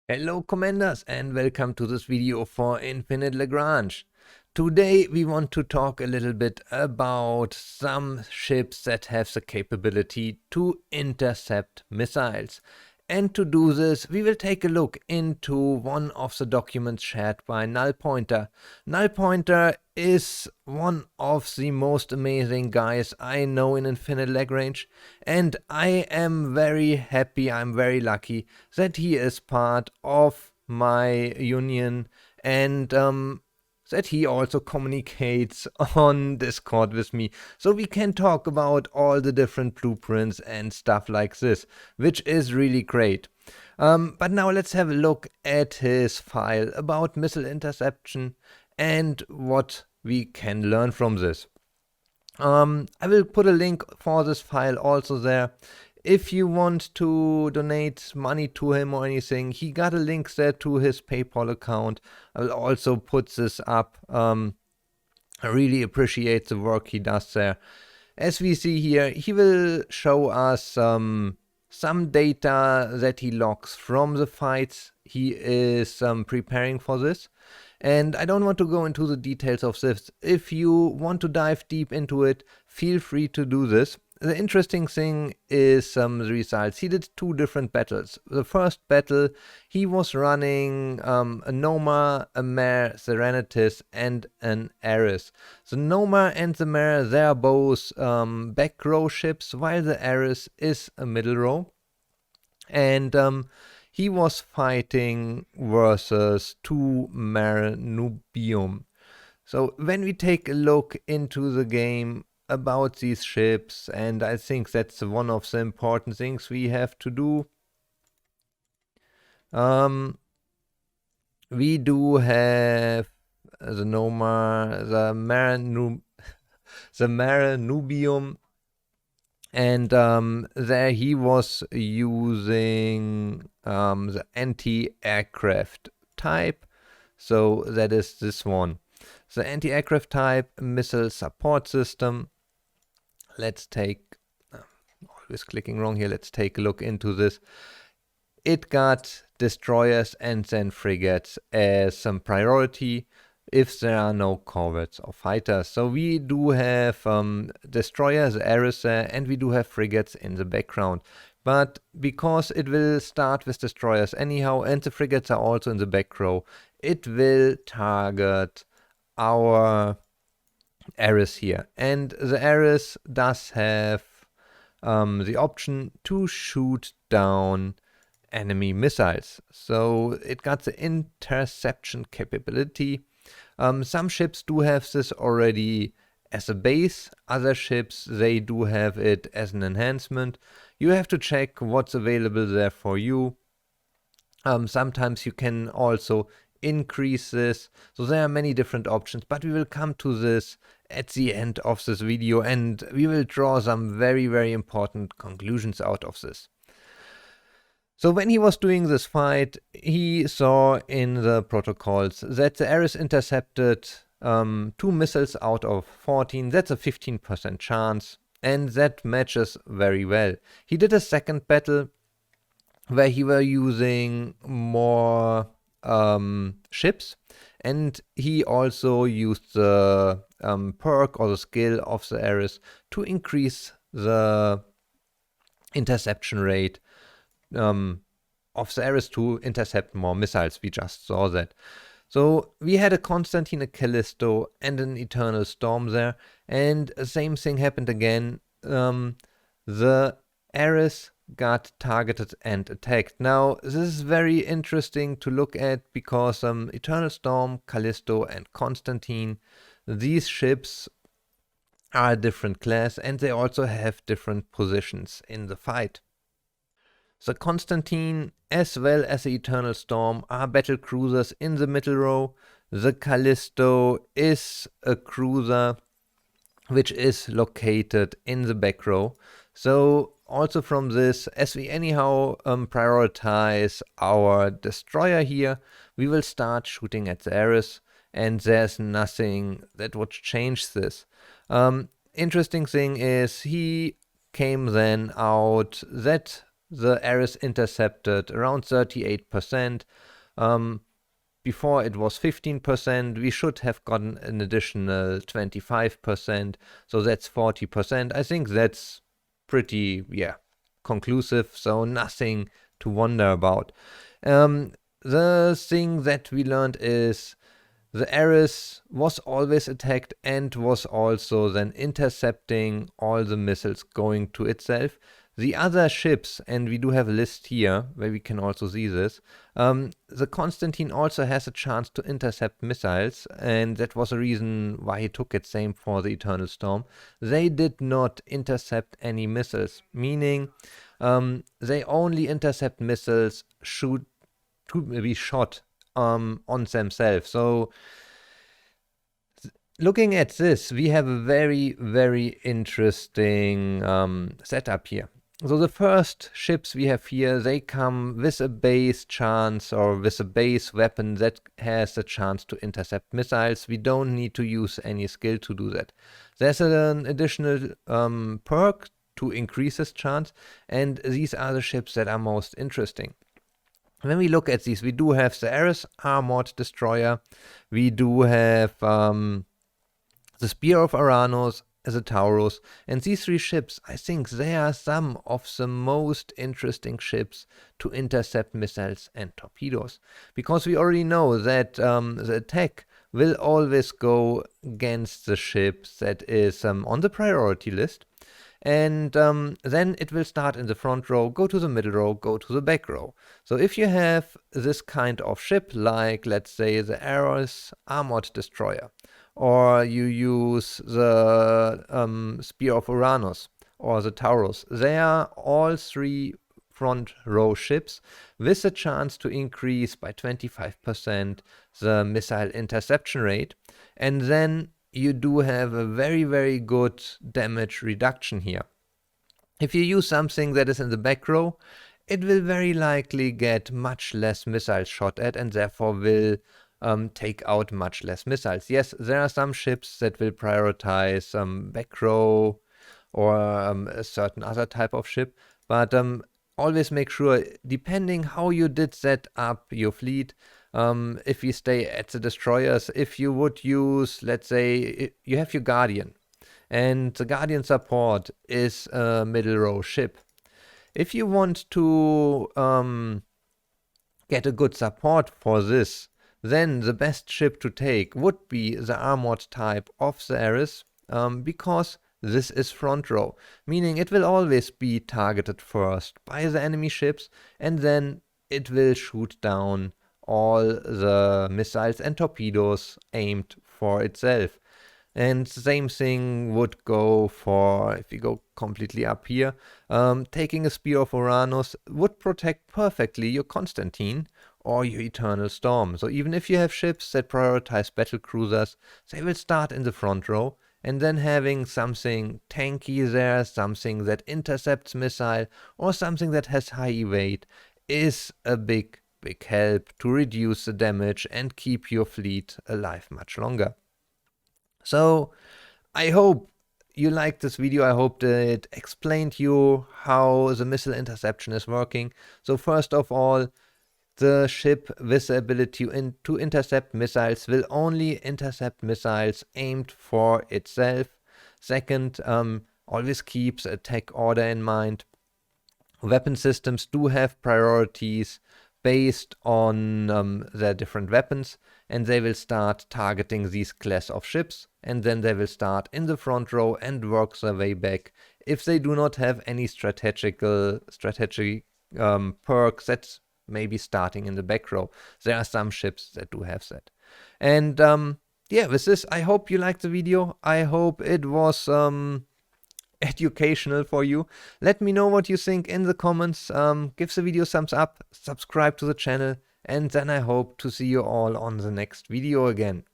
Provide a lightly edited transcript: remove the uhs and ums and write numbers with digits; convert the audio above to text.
Hello Commanders and welcome to this video for Infinite Lagrange. Today we want to talk a little bit about some ships that have the capability to intercept missiles. And to do this we will take a look into one of the documents shared by NullPointer. NullPointer is one of the most amazing guys I know in Infinite Lagrange, and I am very happy, I'm very lucky that he is part of my union, and that he also communicates on Discord with me, so we can talk about all the different blueprints and stuff like this, which is really great. But now let's have a look at his file about missile interception and what we can learn from this. I will put a link for this file also there. If you want to donate money to him or anything, he got a link there to his PayPal account. I will also put this up. I really appreciate the work he does there. As we see here, he will show us some data that he logs from the fights he is preparing for this. And I don't want to go into the details of this. If you want to dive deep into it, feel free to do this. The interesting thing is the results. He did two different battles. The first battle, he was running a Noma, a Mare, Serenitas, and an Ares. The Noma and the Mare, they are both back row ships, while the Ares is a middle row. And he was fighting versus two Mare Nubium. So when we take a look into the game about these ships, and I think that's one of the important things we have to do. We do have the Noma, the Mare Nubium, and there he was using the anti-aircraft type, so that is this one. The anti-aircraft type missile support system. Let's take, always clicking wrong here, let's take a look into this. It got destroyers and then frigates as some priority if there are no corvettes or fighters. So we do have destroyers, Ares there, and we do have frigates in the background. But because it will start with destroyers anyhow, and the frigates are also in the back row, it will target our Ares here. And the Ares does have the option to shoot down enemy missiles. So it got the interception capability. Some ships do have this already as a base. Other ships, they do have it as an enhancement. You have to check what's available there for you. Sometimes you can also increase this. So there are many different options, but we will come to this at the end of this video, and we will draw some very, very important conclusions out of this. So when he was doing this fight, he saw in the protocols that the Ares intercepted 2 missiles out of 14. That's a 15% chance, and that matches very well. He did a second battle where he were using more ships, and he also used the perk or the skill of the Ares to increase the interception rate of the Ares to intercept more missiles. We just saw that. So we had a Constantine, a Callisto, and an Eternal Storm there, and the same thing happened again. The Ares got targeted and attacked. Now this is very interesting to look at because Eternal Storm, Callisto, and Constantine, these ships are a different class, and they also have different positions in the fight. The Constantine as well as the Eternal Storm are battle cruisers in the middle row. The Callisto is a cruiser which is located in the back row. So also from this, as we anyhow prioritize our destroyer here, we will start shooting at the Ares, and there's nothing that would change this. Interesting thing is he came then out that the Eris intercepted around 38%. Before it was 15%, we should have gotten an additional 25%, so that's 40%. I think that's pretty, conclusive, so nothing to wonder about. The thing that we learned is the Eris was always attacked and was also then intercepting all the missiles going to itself. The other ships, and we do have a list here where we can also see this, the Constantine also has a chance to intercept missiles, and that was a reason why he took it. Same for the Eternal Storm. They did not intercept any missiles, meaning they only intercept missiles to be shot on themselves. So looking at this, we have a very, very interesting setup here. So the first ships we have here, they come with a base chance or with a base weapon that has a chance to intercept missiles. We don't need to use any skill to do that. There's an additional perk to increase this chance, and these are the ships that are most interesting. When we look at these, we do have the Eris Armored Destroyer, we do have the Spear of Aranos, the Taurus, and these three ships, I think they are some of the most interesting ships to intercept missiles and torpedoes, because we already know that the attack will always go against the ship that is on the priority list, and then it will start in the front row, go to the middle row, go to the back row. So if you have this kind of ship, like let's say the Eris Armored Destroyer, or you use the Spear of Uranus or the Taurus, they are all three front row ships with a chance to increase by 25% the missile interception rate, and then you do have a very, very good damage reduction here. If you use something that is in the back row, it will very likely get much less missiles shot at, and therefore will take out much less missiles. Yes, there are some ships that will prioritize back row or a certain other type of ship, but always make sure, depending how you did set up your fleet, if you stay at the destroyers, if you would use, let's say, you have your Guardian, and the Guardian support is a middle row ship. If you want to get a good support for this, then the best ship to take would be the armored type of the Eris, because this is front row, meaning it will always be targeted first by the enemy ships, and then it will shoot down all the missiles and torpedoes aimed for itself. And the same thing would go for, if you go completely up here, taking a Spear of Uranus would protect perfectly your Constantine or your Eternal Storm. So even if you have ships that prioritize battle cruisers, they will start in the front row, and then having something tanky there, something that intercepts missile, or something that has high evade is a big help to reduce the damage and keep your fleet alive much longer. So I hope you liked this video. I hope that it explained to you how the missile interception is working. So first of all, the ship with the ability to intercept missiles will only intercept missiles aimed for itself. Second, always keep the attack order in mind. Weapon systems do have priorities based on their different weapons, and they will start targeting these class of ships, and then they will start in the front row and work their way back if they do not have any strategic perks that's maybe starting in the back row. There are some ships that do have that. And yeah, with this, I hope you liked the video. I hope it was educational for you. Let me know what you think in the comments. Give the video a thumbs up, subscribe to the channel, and then I hope to see you all on the next video again.